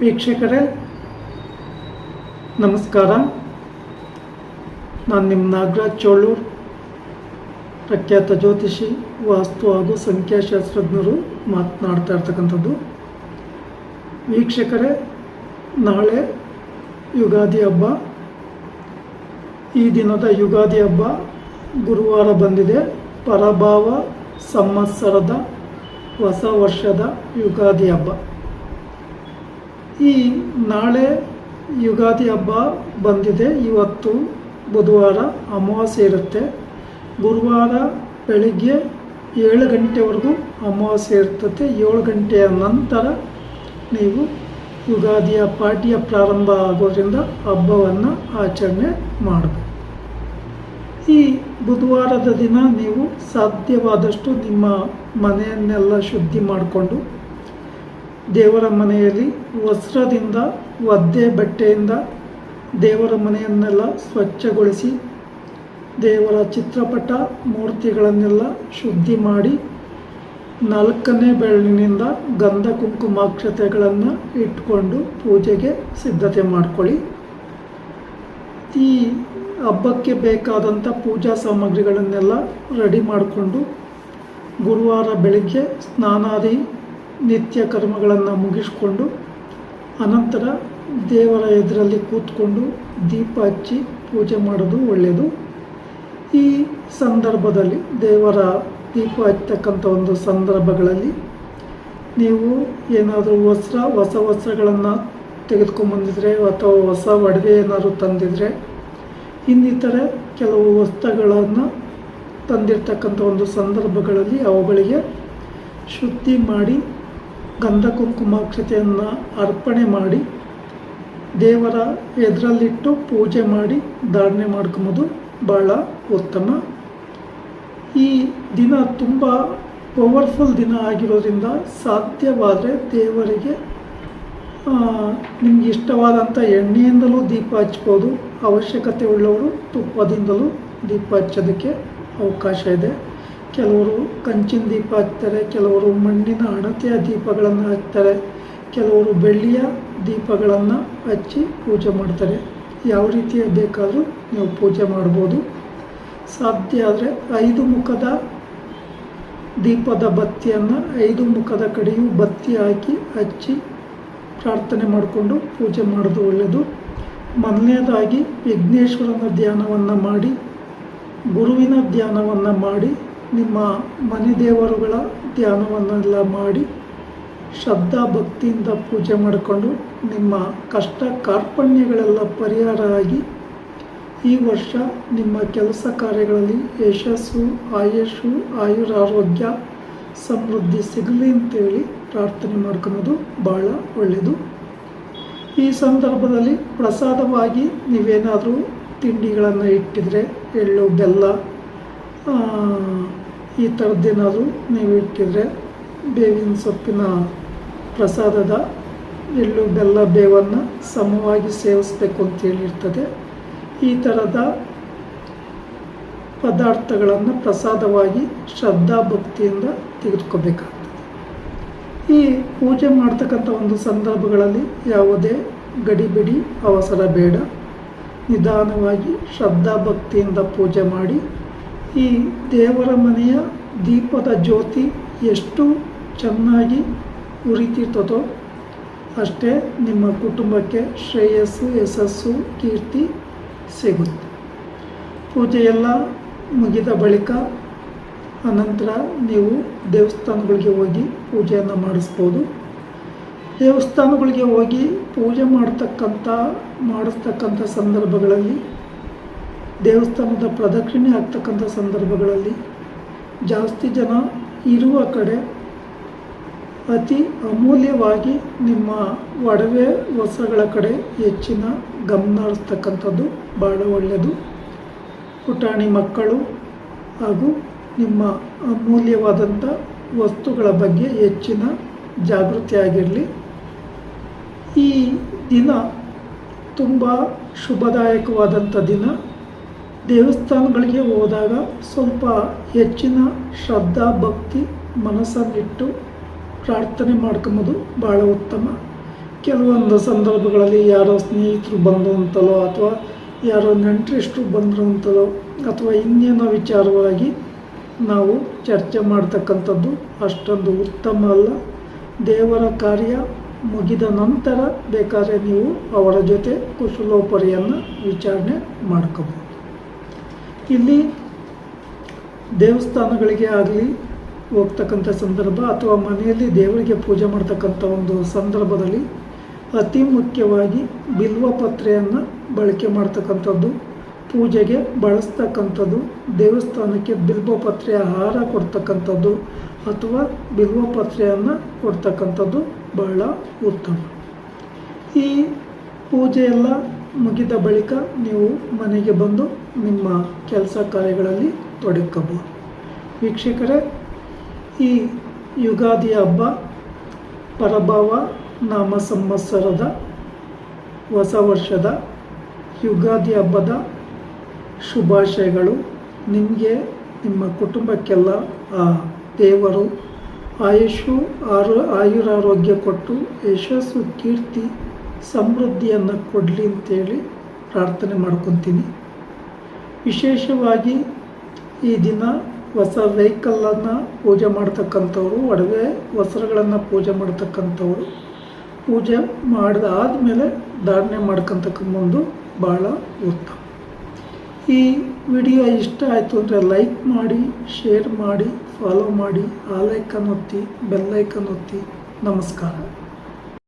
ವೀಕ್ಷಕರೇ ನಮಸ್ಕಾರ. ನಾನು ನಿಮ್ಮ ನಾಗರಾಜ್ ಚೋಳೂರು, ಪ್ರಖ್ಯಾತ ಜ್ಯೋತಿಷಿ, ವಾಸ್ತು ಹಾಗೂ ಸಂಖ್ಯಾಶಾಸ್ತ್ರಜ್ಞರು ಮಾತನಾಡ್ತಾ ಇರ್ತಕ್ಕಂಥದ್ದು. ವೀಕ್ಷಕರೇ, ನಾಳೆ ಯುಗಾದಿ ಹಬ್ಬ. ಈ ದಿನದ ಯುಗಾದಿ ಹಬ್ಬ ಗುರುವಾರ ಬಂದಿದೆ. ಪರಭಾವ ಸಂವತ್ಸರದ ಹೊಸ ವರ್ಷದ ಯುಗಾದಿ ಹಬ್ಬ. ಈ ನಾಳೆ ಯುಗಾದಿ ಹಬ್ಬ ಬಂದಿದೆ. ಇವತ್ತು ಬುಧವಾರ ಅಮಾವಾಸ್ಯೆ ಇರುತ್ತೆ. ಗುರುವಾರ ಬೆಳಿಗ್ಗೆ 7 ಗಂಟೆವರೆಗೂ ಅಮಾವಾಸ್ಯೆ ಇರ್ತದೆ. 7 ಗಂಟೆಯ ನಂತರ ನೀವು ಯುಗಾದಿಯ ಪಾಠ್ಯ ಪ್ರಾರಂಭ ಆಗೋದ್ರಿಂದ ಹಬ್ಬವನ್ನು ಆಚರಣೆ ಮಾಡಬೇಕು. ಈ ಬುಧವಾರದ ದಿನ ನೀವು ಸಾಧ್ಯವಾದಷ್ಟು ನಿಮ್ಮ ಮನೆಯನ್ನೆಲ್ಲ ಶುದ್ಧಿ ಮಾಡಿಕೊಂಡು, ದೇವರ ಮನೆಯಲ್ಲಿ ವಸ್ತ್ರದಿಂದ, ಒದ್ದೆ ಬಟ್ಟೆಯಿಂದ ದೇವರ ಮನೆಯನ್ನೆಲ್ಲ ಸ್ವಚ್ಛಗೊಳಿಸಿ, ದೇವರ ಚಿತ್ರಪಟ ಮೂರ್ತಿಗಳನ್ನೆಲ್ಲ ಶುದ್ಧಿ ಮಾಡಿ, 4ನೇ ಬೆರಳಿನಿಂದ ಗಂಧ ಕುಂಕುಮಾಕ್ಷತೆಗಳನ್ನು ಇಟ್ಕೊಂಡು ಪೂಜೆಗೆ ಸಿದ್ಧತೆ ಮಾಡಿಕೊಳ್ಳಿ. ಈ ಹಬ್ಬಕ್ಕೆ ಬೇಕಾದಂಥ ಪೂಜಾ ಸಾಮಗ್ರಿಗಳನ್ನೆಲ್ಲ ರೆಡಿ ಮಾಡಿಕೊಂಡು, ಗುರುವಾರ ಬೆಳಗ್ಗೆ ಸ್ನಾನಾದಿ ನಿತ್ಯ ಕರ್ಮಗಳನ್ನು ಮುಗಿಸ್ಕೊಂಡು, ಅನಂತರ ದೇವರ ಎದುರಲ್ಲಿ ಕೂತ್ಕೊಂಡು ದೀಪ ಹಚ್ಚಿ ಪೂಜೆ ಮಾಡೋದು ಒಳ್ಳೆಯದು. ಈ ಸಂದರ್ಭದಲ್ಲಿ, ದೇವರ ದೀಪ ಹಚ್ಚತಕ್ಕಂಥ ಒಂದು ಸಂದರ್ಭಗಳಲ್ಲಿ ನೀವು ಏನಾದರೂ ಹೊಸ ವಸ್ತ್ರಗಳನ್ನು ತೆಗೆದುಕೊಂಡ್ಬಂದಿದ್ರೆ ಅಥವಾ ಹೊಸ ಒಡವೆ ಏನಾದರೂ ತಂದಿದ್ರೆ, ಇನ್ನಿತರೆ ಕೆಲವು ವಸ್ತುಗಳನ್ನು ತಂದಿರ್ತಕ್ಕಂಥ ಒಂದು ಸಂದರ್ಭಗಳಲ್ಲಿ ಅವುಗಳಿಗೆ ಶುದ್ಧಿ ಮಾಡಿ, ಗಂಧ ಕುಂಕುಮಾಕ್ಷತೆಯನ್ನು ಅರ್ಪಣೆ ಮಾಡಿ, ದೇವರ ಎದುರಲ್ಲಿಟ್ಟು ಪೂಜೆ ಮಾಡಿ ಧಾರಣೆ ಮಾಡ್ಕೊಂಬೋದು ಭಾಳ ಉತ್ತಮ. ಈ ದಿನ ತುಂಬ ಪವರ್ಫುಲ್ ದಿನ ಆಗಿರೋದ್ರಿಂದ ಸಾಧ್ಯವಾದರೆ ದೇವರಿಗೆ ನಿಮ್ಗೆ ಇಷ್ಟವಾದಂಥ ಎಣ್ಣೆಯಿಂದಲೂ ದೀಪ ಹಚ್ಬೋದು. ಅವಶ್ಯಕತೆ ಉಳ್ಳವರು ತುಪ್ಪದಿಂದಲೂ ದೀಪ ಹಚ್ಚೋದಕ್ಕೆ ಅವಕಾಶ ಇದೆ. ಕೆಲವರು ಕಂಚಿನ ದೀಪ ಹಚ್ತಾರೆ, ಕೆಲವರು ಮಣ್ಣಿನ ಹಣತೆಯ ದೀಪಗಳನ್ನು ಹಚ್ತಾರೆ, ಕೆಲವರು ಬೆಳ್ಳಿಯ ದೀಪಗಳನ್ನು ಹಚ್ಚಿ ಪೂಜೆ ಮಾಡ್ತಾರೆ. ಯಾವ ರೀತಿಯ ಬೇಕಾದರೂ ನೀವು ಪೂಜೆ ಮಾಡ್ಬೋದು. ಸಾಧ್ಯ ಆದರೆ 5 ಮುಖದ ದೀಪದ ಬತ್ತಿಯನ್ನು 5 ಮುಖದ ಕಡೆಯೂ ಬತ್ತಿ ಹಾಕಿ ಹಚ್ಚಿ ಪ್ರಾರ್ಥನೆ ಮಾಡಿಕೊಂಡು ಪೂಜೆ ಮಾಡೋದು ಒಳ್ಳೆಯದು. ಮೊದಲನೇದಾಗಿ ವಿಘ್ನೇಶ್ವರನ ಧ್ಯಾನವನ್ನು ಮಾಡಿ, ಗುರುವಿನ ಧ್ಯಾನವನ್ನು ಮಾಡಿ, ನಿಮ್ಮ ಮನೆ ದೇವರುಗಳ ಧ್ಯಾನವನ್ನೆಲ್ಲ ಮಾಡಿ, ಶ್ರದ್ಧಾ ಭಕ್ತಿಯಿಂದ ಪೂಜೆ ಮಾಡಿಕೊಂಡು, ನಿಮ್ಮ ಕಷ್ಟ ಕಾರ್ಪಣ್ಯಗಳೆಲ್ಲ ಪರಿಹಾರ ಆಗಿ ಈ ವರ್ಷ ನಿಮ್ಮ ಕೆಲಸ ಕಾರ್ಯಗಳಲ್ಲಿ ಯಶಸ್ಸು, ಆಯುಷು, ಆಯುರಾರೋಗ್ಯ, ಸಮೃದ್ಧಿ ಸಿಗಲಿ ಅಂತೇಳಿ ಪ್ರಾರ್ಥನೆ ಮಾಡ್ಕೊಳ್ಳೋದು ಭಾಳ ಒಳ್ಳೆಯದು. ಈ ಸಂದರ್ಭದಲ್ಲಿ ಪ್ರಸಾದವಾಗಿ ನೀವೇನಾದರೂ ತಿಂಡಿಗಳನ್ನು ಇಟ್ಟಿದ್ರೆ, ಎಳ್ಳು, ಬೆಲ್ಲ, ಈ ಥರದ್ದೇನಾದರೂ ನೀವು ಇಟ್ಟಿದ್ರೆ, ಬೇವಿನ ಸೊಪ್ಪಿನ ಪ್ರಸಾದದ ಎಳ್ಳು, ಬೆಲ್ಲ, ಬೇವನ್ನು ಸಮವಾಗಿ ಸೇವಿಸಬೇಕು ಅಂತೇಳಿರ್ತದೆ. ಈ ಥರದ ಪದಾರ್ಥಗಳನ್ನು ಪ್ರಸಾದವಾಗಿ ಶ್ರದ್ಧಾ ಭಕ್ತಿಯಿಂದ ತೆಗೆದುಕೋಬೇಕಾಗ್ತದೆ. ಈ ಪೂಜೆ ಮಾಡ್ತಕ್ಕಂಥ ಒಂದು ಸಂದರ್ಭಗಳಲ್ಲಿ ಯಾವುದೇ ಗಡಿಬಿಡಿ ಅವಸರ ಬೇಡ. ನಿಧಾನವಾಗಿ ಶ್ರದ್ಧಾ ಭಕ್ತಿಯಿಂದ ಪೂಜೆ ಮಾಡಿ, ಈ ದೇವರ ಮನೆಯ ದೀಪದ ಜ್ಯೋತಿ ಎಷ್ಟು ಚೆನ್ನಾಗಿ ಉರಿತಿರ್ತದೋ ಅಷ್ಟೇ ನಿಮ್ಮ ಕುಟುಂಬಕ್ಕೆ ಶ್ರೇಯಸ್ಸು, ಯಶಸ್ಸು, ಕೀರ್ತಿ ಸಿಗುತ್ತೆ. ಪೂಜೆಯೆಲ್ಲ ಮುಗಿದ ಬಳಿಕ ಅನಂತರ ನೀವು ದೇವಸ್ಥಾನಗಳಿಗೆ ಹೋಗಿ ಪೂಜೆಯನ್ನು ಮಾಡಿಸ್ಬೋದು. ದೇವಸ್ಥಾನಗಳಿಗೆ ಹೋಗಿ ಪೂಜೆ ಮಾಡಿಸ್ತಕ್ಕಂಥ ಸಂದರ್ಭಗಳಲ್ಲಿ, ದೇವಸ್ಥಾನದ ಪ್ರದಕ್ಷಿಣೆ ಆಗ್ತಕ್ಕಂಥ ಸಂದರ್ಭಗಳಲ್ಲಿ ಜಾಸ್ತಿ ಜನ ಇರುವ ಕಡೆ ಅತಿ ಅಮೂಲ್ಯವಾಗಿ ನಿಮ್ಮ ಒಡವೆ ವಸ್ತ್ರಗಳ ಕಡೆ ಹೆಚ್ಚಿನ ಗಮನ ಹರಿಸ್ತಕ್ಕಂಥದ್ದು ಭಾಳ ಒಳ್ಳೆಯದು. ಪುಟಾಣಿ ಮಕ್ಕಳು ಹಾಗೂ ನಿಮ್ಮ ಅಮೂಲ್ಯವಾದಂಥ ವಸ್ತುಗಳ ಬಗ್ಗೆ ಹೆಚ್ಚಿನ ಜಾಗೃತಿಯಾಗಿರಲಿ. ಈ ದಿನ ತುಂಬ ಶುಭದಾಯಕವಾದಂಥ ದಿನ. ದೇವಸ್ಥಾನಗಳಿಗೆ ಹೋದಾಗ ಸ್ವಲ್ಪ ಹೆಚ್ಚಿನ ಶ್ರದ್ಧಾ ಭಕ್ತಿ ಮನಸ್ಸನ್ನಿಟ್ಟು ಪ್ರಾರ್ಥನೆ ಮಾಡ್ಕೊಂಬೋದು ಭಾಳ ಉತ್ತಮ. ಕೆಲವೊಂದು ಸಂದರ್ಭಗಳಲ್ಲಿ ಯಾರೋ ಸ್ನೇಹಿತರು ಬಂದು ಅಂತಲೋ ಅಥವಾ ಯಾರೋ ನೆಂಟರಿಷ್ಟರು ಬಂದರು ಅಂತಲೋ ಅಥವಾ ಇನ್ನೇನೋ ವಿಚಾರವಾಗಿ ನಾವು ಚರ್ಚೆ ಮಾಡ್ತಕ್ಕಂಥದ್ದು ಅಷ್ಟೊಂದು ಉತ್ತಮ ಅಲ್ಲ. ದೇವರ ಕಾರ್ಯ ಮುಗಿದ ನಂತರ ಬೇಕಾದರೆ ನೀವು ಅವರ ಜೊತೆ ಕುಶಲೋಪರಿಯನ್ನು ವಿಚಾರಣೆ ಮಾಡ್ಕೋಬೋದು. ಇಲ್ಲಿ ದೇವಸ್ಥಾನಗಳಿಗೆ ಆಗಲಿ ಹೋಗ್ತಕ್ಕಂಥ ಸಂದರ್ಭ ಅಥವಾ ಮನೆಯಲ್ಲಿ ದೇವರಿಗೆ ಪೂಜೆ ಮಾಡ್ತಕ್ಕಂಥ ಒಂದು ಸಂದರ್ಭದಲ್ಲಿ ಅತಿ ಮುಖ್ಯವಾಗಿ ಬಿಲ್ವ ಪತ್ರೆಯನ್ನು ಬಳಕೆ ಮಾಡ್ತಕ್ಕಂಥದ್ದು, ಪೂಜೆಗೆ ಬಳಸ್ತಕ್ಕಂಥದ್ದು, ದೇವಸ್ಥಾನಕ್ಕೆ ಬಿಲ್ವ ಪತ್ರೆಯ ಹಾರ ಕೊಡ್ತಕ್ಕಂಥದ್ದು ಅಥವಾ ಬಿಲ್ವ ಪತ್ರೆಯನ್ನು ಕೊಡ್ತಕ್ಕಂಥದ್ದು ಬಹಳ ಉತ್ತಮ. ಈ ಪೂಜೆಯೆಲ್ಲ ಮುಗಿದ ಬಳಿಕ ನೀವು ಮನೆಗೆ ಬಂದು ನಿಮ್ಮ ಕೆಲಸ ಕಾರ್ಯಗಳಲ್ಲಿ ತೊಡಗಿಕೋಬೋದು. ವೀಕ್ಷಕರೇ, ಈ ಯುಗಾದಿ ಹಬ್ಬ ಪರಭಾವ ನಾಮ ಸಂವತ್ಸರದ ಹೊಸ ವರ್ಷದ ಯುಗಾದಿ ಹಬ್ಬದ ಶುಭಾಶಯಗಳು. ನಿಮಗೆ ನಿಮ್ಮ ಕುಟುಂಬಕ್ಕೆಲ್ಲ ಆ ದೇವರು ಆಯುಷು ಆಯುರಾರೋಗ್ಯ ಕೊಟ್ಟು ಯಶಸ್ಸು ಕೀರ್ತಿ ಸಮೃದ್ಧಿಯನ್ನು ಕೊಡಲಿ ಅಂತೇಳಿ ಪ್ರಾರ್ಥನೆ ಮಾಡ್ಕೊತೀನಿ. ವಿಶೇಷವಾಗಿ ಈ ದಿನ ಹೊಸ ವೆಹಿಕಲನ್ನು ಪೂಜೆ ಮಾಡ್ತಕ್ಕಂಥವ್ರು, ಒಡವೆ ವಸ್ತ್ರಗಳನ್ನು ಪೂಜೆ ಮಾಡ್ತಕ್ಕಂಥವ್ರು ಪೂಜೆ ಮಾಡಿದಾದಮೇಲೆ ಧಾರಣೆ ಮಾಡ್ಕೊತಕ್ಕಂಥದ್ದು ಭಾಳ ಉತ್ತಮ. ಈ ವಿಡಿಯೋ ಇಷ್ಟ ಆಯಿತು ಅಂದರೆ ಲೈಕ್ ಮಾಡಿ, ಶೇರ್ ಮಾಡಿ, ಫಾಲೋ ಮಾಡಿ, ಆ ಲೈಕನ್ ಒತ್ತಿ, ಬೆಲ್ ಐಕನ್ ಒತ್ತಿ. ನಮಸ್ಕಾರ.